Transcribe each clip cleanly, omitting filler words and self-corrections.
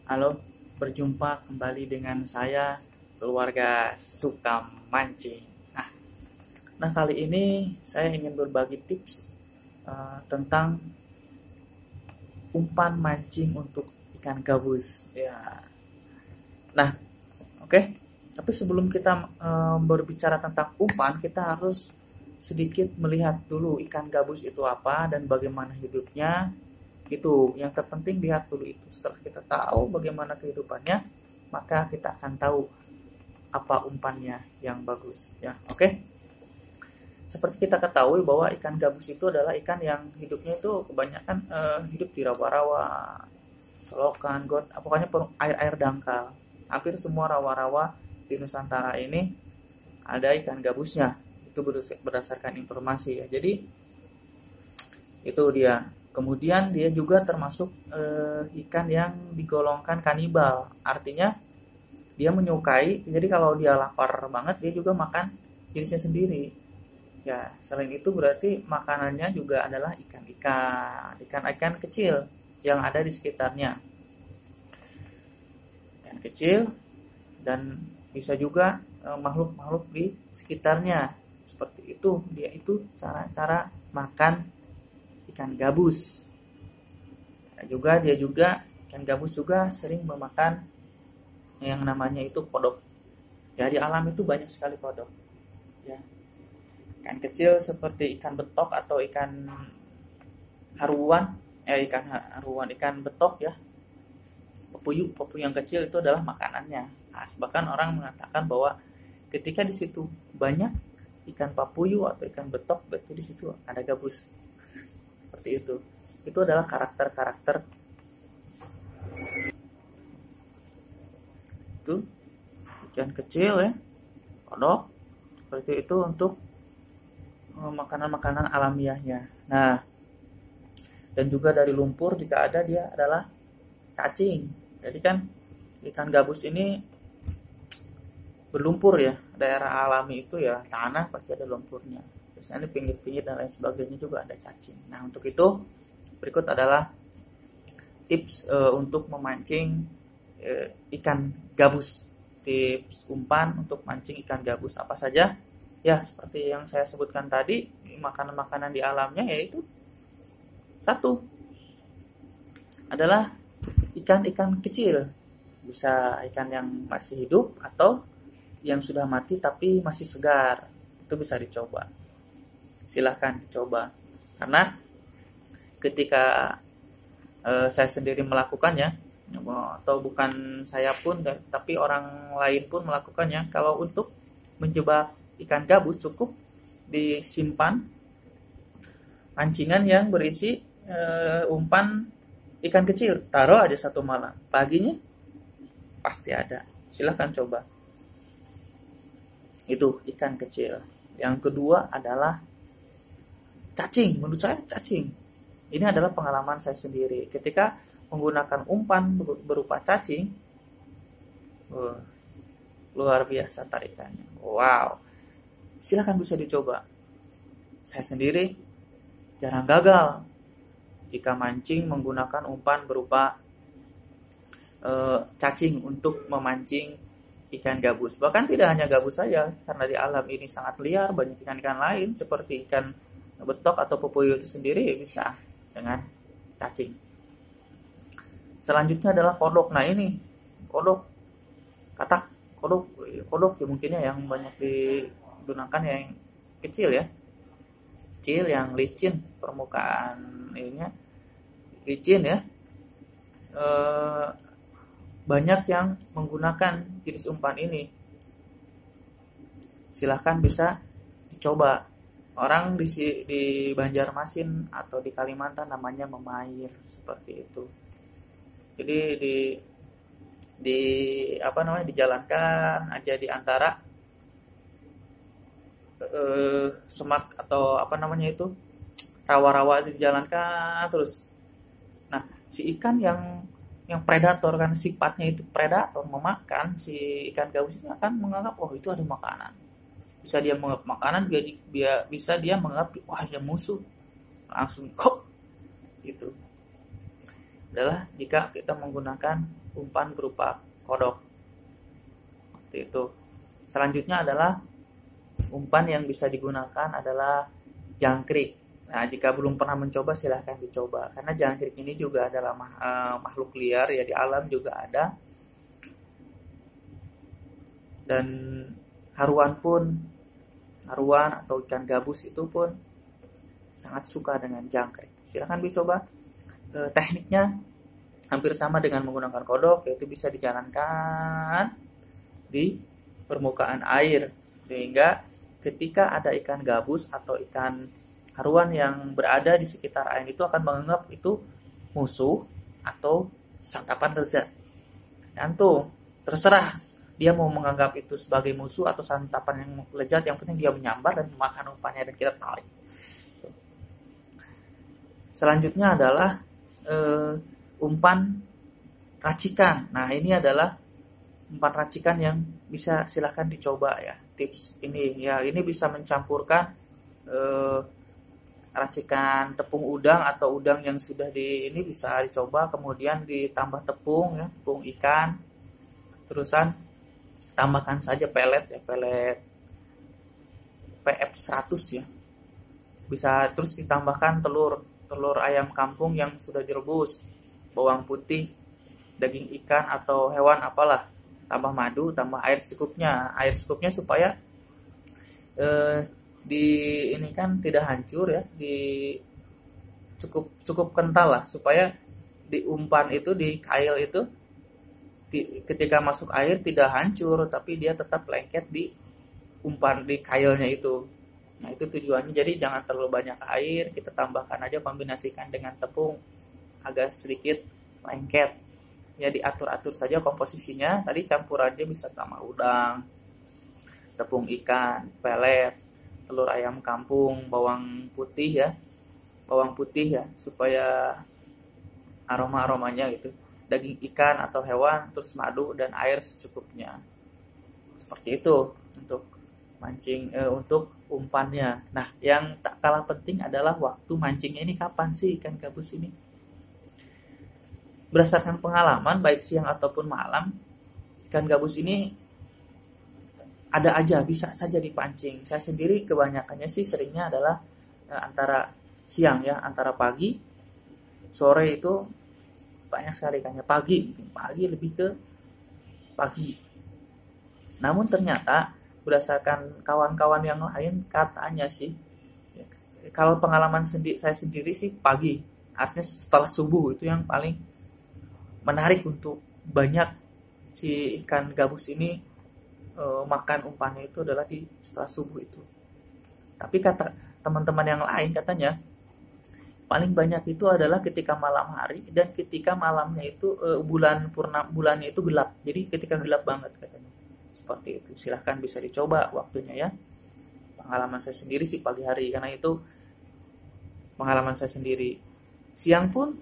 Halo, berjumpa kembali dengan saya, keluarga suka mancing. Nah, kali ini saya ingin berbagi tips tentang umpan mancing untuk ikan gabus. Ya, nah, oke. Tapi sebelum kita berbicara tentang umpan, kita harus sedikit melihat dulu ikan gabus itu apa dan bagaimana hidupnya. Itu yang terpenting, lihat dulu itu. Setelah kita tahu bagaimana kehidupannya, maka kita akan tahu apa umpannya yang bagus, ya. Oke. Seperti kita ketahui bahwa ikan gabus itu adalah ikan yang hidupnya itu kebanyakan hidup di rawa-rawa, selokan, got, pokoknya air-air dangkal. Hampir semua rawa-rawa di Nusantara ini ada ikan gabusnya. Itu berdasarkan informasi, ya. Jadi itu dia. Kemudian dia juga termasuk ikan yang digolongkan kanibal. Artinya dia menyukai. Jadi kalau dia lapar banget, dia juga makan jenisnya sendiri. Ya, selain itu berarti makanannya juga adalah ikan-ikan kecil yang ada di sekitarnya. Ikan kecil dan bisa juga makhluk-makhluk di sekitarnya. Seperti itu, dia itu cara-cara makan ikan gabus. Dia juga ikan gabus juga sering memakan yang namanya itu kodok. Ya, di alam itu banyak sekali kodok. Ya. Ikan kecil seperti ikan betok atau ikan haruan, ikan betok, ya. Pepuyu yang kecil itu adalah makanannya. Nah, bahkan orang mengatakan bahwa ketika di situ banyak ikan papuyu atau ikan betok, berarti di situ ada gabus. Seperti itu. Itu adalah karakter-karakter itu ikan kecil, ya, kodok. Seperti itu untuk makanan-makanan alamiahnya. Nah, dan juga dari lumpur jika ada, dia adalah cacing. Jadi kan ikan gabus ini berlumpur, ya. Daerah alami itu ya tanah pasti ada lumpurnya. Biasanya di pinggir-pinggir dan lain sebagainya juga ada cacing. Nah, untuk itu berikut adalah tips untuk memancing ikan gabus. Tips umpan untuk mancing ikan gabus apa saja? Ya, seperti yang saya sebutkan tadi, makanan-makanan di alamnya yaitu satu adalah ikan-ikan kecil. Bisa ikan yang masih hidup atau yang sudah mati tapi masih segar. Itu bisa dicoba. Silahkan coba, karena ketika saya sendiri melakukannya, atau bukan saya pun tapi orang lain pun melakukannya, kalau untuk menjebak ikan gabus cukup disimpan pancingan yang berisi umpan ikan kecil, taruh aja satu malam, paginya pasti ada. Silahkan coba. Itu ikan kecil. Yang kedua adalah cacing. Menurut saya cacing ini adalah pengalaman saya sendiri ketika menggunakan umpan berupa cacing. Luar biasa tarikannya. Wow, silahkan bisa dicoba. Saya sendiri jarang gagal jika mancing menggunakan umpan berupa cacing untuk memancing ikan gabus. Bahkan tidak hanya gabus saja, karena di alam ini sangat liar, banyak ikan-ikan lain seperti ikan betok atau pepuyu itu sendiri bisa dengan cacing. Selanjutnya adalah kodok. Nah, ini kodok, katak kodok ya, mungkinnya yang banyak digunakan yang kecil, ya, kecil yang licin, permukaan ininya licin, ya. Banyak yang menggunakan jenis umpan ini. Silahkan bisa dicoba. Orang di Banjarmasin atau di Kalimantan namanya memair, seperti itu. Jadi dijalankan aja di antara semak atau rawa-rawa, dijalankan terus. Nah, si ikan yang predator, kan sifatnya itu predator, memakan, si ikan gabus itu akan menganggap itu ada makanan. Bisa dia menganggap makanan, bisa dia menganggap wah ada musuh, langsung gitu. adalah jika kita menggunakan umpan berupa kodok. Seperti itu. Selanjutnya adalah umpan yang bisa digunakan adalah jangkrik. Nah, jika belum pernah mencoba silahkan dicoba, karena jangkrik ini juga adalah makhluk liar ya, di alam juga ada. Dan haruan atau ikan gabus itu pun sangat suka dengan jangkrik. Silahkan dicoba. Tekniknya hampir sama dengan menggunakan kodok, yaitu bisa dijalankan di permukaan air, sehingga ketika ada ikan gabus atau ikan haruan yang berada di sekitar air itu akan menganggap itu musuh atau santapan lezat. Gantung, terserah dia mau menganggap itu sebagai musuh atau santapan yang lezat, yang penting dia menyambar dan memakan umpannya dan kita tarik. Selanjutnya adalah umpan racikan. Nah, ini adalah umpan racikan yang bisa silahkan dicoba ya. Tips ini ya, ini bisa mencampurkan racikan tepung udang atau udang yang sudah ini bisa dicoba, kemudian ditambah tepung ya, tepung ikan. Terusan tambahkan saja pelet ya, pelet PF100 ya. Bisa terus ditambahkan telur ayam kampung yang sudah direbus, bawang putih, daging ikan atau hewan apalah, tambah madu, tambah air secukupnya supaya ini kan tidak hancur ya, cukup kental lah, supaya di umpan itu, di kail itu ketika masuk air tidak hancur, tapi dia tetap lengket di umpan, di kailnya itu. Nah, itu tujuannya. Jadi jangan terlalu banyak air, kita tambahkan aja, kombinasikan dengan tepung agak sedikit lengket. Ya, diatur-atur saja komposisinya. Tadi campurannya bisa sama udang, tepung ikan, pelet, telur ayam kampung, bawang putih ya, supaya aromanya gitu. Daging ikan atau hewan, terus madu dan air secukupnya. Seperti itu untuk mancing, untuk umpannya. Nah, yang tak kalah penting adalah waktu mancingnya. Ini kapan sih ikan gabus ini? Berdasarkan pengalaman baik siang ataupun malam, ikan gabus ini ada aja, bisa saja dipancing. Saya sendiri kebanyakannya sih seringnya adalah antara siang ya, antara pagi, sore itu banyak sekali ikannya. Pagi lebih ke pagi. Namun ternyata berdasarkan kawan-kawan yang lain, katanya sih, kalau pengalaman saya sendiri sih pagi, artinya setelah subuh itu yang paling menarik untuk banyak si ikan gabus ini makan umpannya, itu adalah di setelah subuh itu. Tapi kata teman-teman yang lain, katanya paling banyak itu adalah ketika malam hari, dan ketika malamnya itu bulannya itu gelap. Jadi ketika gelap banget katanya. Seperti itu. Silahkan bisa dicoba waktunya ya. Pengalaman saya sendiri sih pagi hari, karena itu pengalaman saya sendiri. Siang pun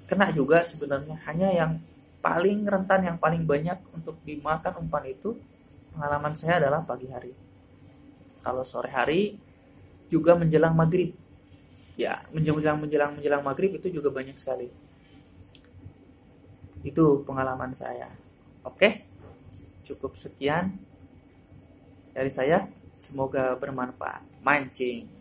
kena juga sebenarnya, hanya yang paling rentan, yang paling banyak untuk dimakan umpan itu, pengalaman saya adalah pagi hari. Kalau sore hari juga menjelang maghrib ya, menjelang maghrib itu juga banyak sekali. Itu pengalaman saya. Oke, cukup sekian dari saya, semoga bermanfaat. Mancing